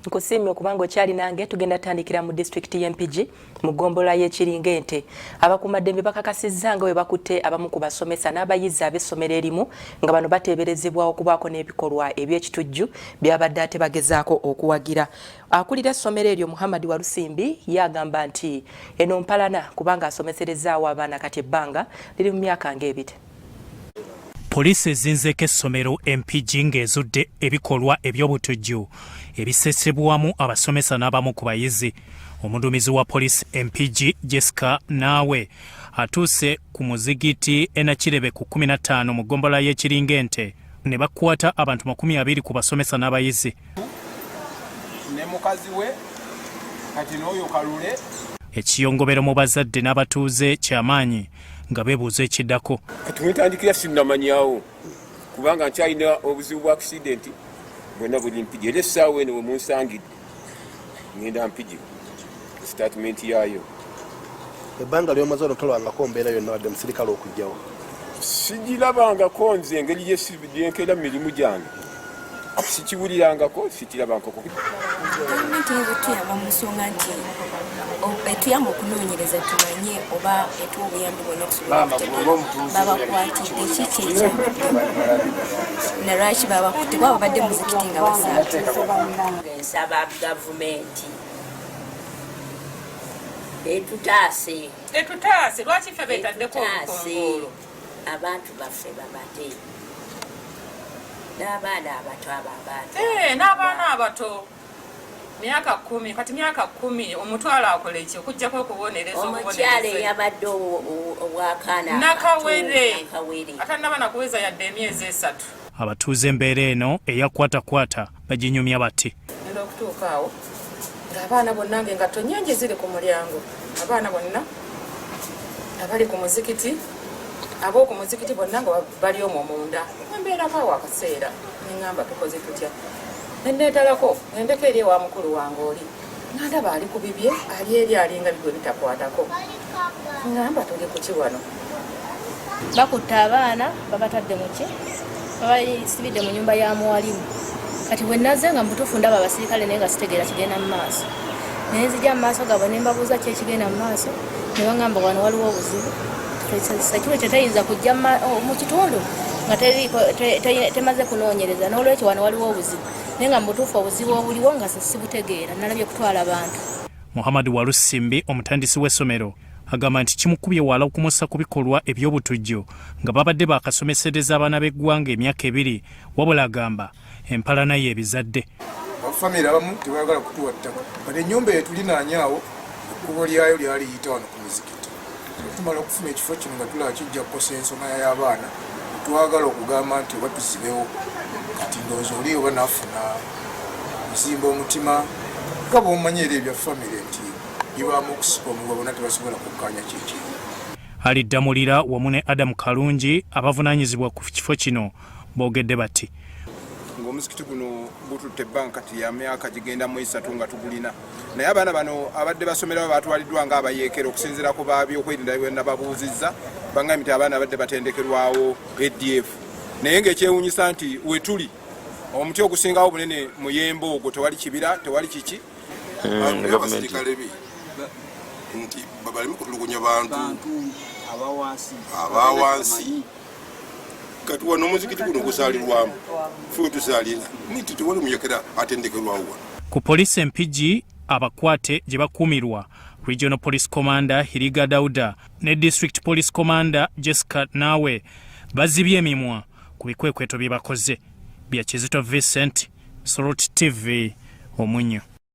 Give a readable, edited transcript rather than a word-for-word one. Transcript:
Nkusiimye okubanga okyali nange. Tugenda tandikira mu district y'Empigi mu ggombolola y'Ekiringente. Abakuumaddembe bakakasizza nga bwe bakutte abamu ku basomesa n'abayizi ab'essomero erimu nga bano bateeberezebwa okubaako n'ebikolwa eby'ekitujju by'abadde ate bagezaako okuwagira. Akulira essomero eryo Muhammad Walusimbi yagamba nti eno mpalana kubanga asomeserezaawo abaana kati ebbanga liri mu myaka ng'ebiri. Poliisi ezinzeeko essomero Empigi ng'ezudde ebikolwa eby'obutujju ebisesebwamu abasomesa n'abamu ku bayizi. Omuduumizi wa poliisi Empigi Jessica Naawe atuuse ku muzigiti Nakirebe ku 15 mu ggombolola y'Ekiringente ne bakwata abantu 20 ku basomesa n'abayizi. Ne mukazi we kati n'oyo kalule. Ekiyongobero mu bazadde n'abatuuze kyamaanyi nga beebuuza ekiddako. Tumutandikira sinnamanyawo kubanga nkyalina obuzibu bwa accident bwonna buli Mpigi era essaawa eno we munsangidde ngenda Mpigi statement yaayo. Ebbanga ly'omaze olutolwangako mbeera yonna wadde musirikale okujjawo? Sigirabangako nze engeri gyenkera mu mirimu gyange sikiwulirangako sikirabangako. Gavumenti ezituyamba mu nsonga nti etuyamba okunoonyereza tumanye oba etuwa obuyambi bwonna okusobola babakwatidde kiki ekyabadde ne lwaki babakutte kuba babadde muzikiti nga basaatu. Nsaba gavumenti etutaase lwaki ffe betaddeko olukongolo abantu baffe babate n'abaana abato ababaata n'abaana abato myaka 10 kati myaka 10 omutwalo akola ekyo okujjako okubonereza omukyala eyabadde obwakaana nakawere atanaba nakuweza yadde emyezi 3. Abatuuze embeera eno eyakwatakwata baginyumya bati. Ngenda okutuuka awo ng'abaana bonna ng'engatto nnyingi ziri ku mulyango, abaana bonna abali ku muzikiti ab'oku muzikiti bonna nga bali omwo munda. Embeera kaawo akaseera neŋŋamba tukoze tutya. Nenneetalako ngendeko eri ewa mukulu wange oli nga ndaba ali ku bibye ali eri alinga bigwe bitakwatako. Ngamba tuli ku ki wano? Bakutte abaana babatadde mu ki babayisibidde mu nnyumba ya muwalimu. Kati bwe nazze nga mutuufu ndaba abasirikale naye nga sitegeera kigenda mu maaso. Naye nzija mu maaso gaabwe ne mbabuuza ki ekigenda mu maaso ne baŋŋamba wano waliwo obuzibu. Ekiro kyo teyinza kujja mu kitundu nga temaze kunoonyereza n'olwekyo wano waliwo obuzibu. Naye nga mutuufu obuzibu obuliwo nga sibutegeera nalabye kutwala abantu. Muhammad Walusimbi omutandisi w'essomero agamba nti kimukubye wala okumussa ku bikolwa eby'obutujju nga babadde baakasomesereza abaana b'eggwanga emyaka 2 wabula agamba empalana ye ebizadde. Abafamire abamu tebayagala kutuwa ttaka kati ennyumba etulinaanyaawo ekkubo lyayo lyali yita wano ku muzikiti. Tumala okufuna ekifo kino nga tulaba kijja kukosa ensonga y'abaana twagala okugamba nti oba tuzibewo kati ndowooza oli oba naafuna kuzimba omutima nga bw'omanyi era ebya famire nti ibaamu okusika omuguwa bonna tebasobola kukkaanya kiki. Ali Damulira wamu ne Adam Kalungi abavunaanyizibwa ku kifo kino boogedde bati. Ng'omuzikiti guno gututte ebbanga kati ya myaka gigenda mu 3 nga tugulina naye abaana bano abadde basomerawo batwaliddwa nga abayeekera okusinziira ku babyokwerinda bye nababuuzizza bangambye nti abaana abadde batendekerwawo ADF naye ng'ekyewuunyisa nti we tuli omuti ogusingawo obunene mu Yembo ogwo tewali kibira tewali kiki. Abasirikale be nti baleme kutulugunya bantu abawansi kati wano omuzikiti guno gusaalirwamu ffe tusaalira nti tewali muyekera atendekerwawo. Ku poliisi Empigi abakwate gye bakuumirwa Regional Police Commander Hiriga Dauda ne District Police Commander Jessica Naawe bazibye emimwa ku bikwekweto bye bakoze. Bya Kizito Vincent, Soroti TV, Omunyo.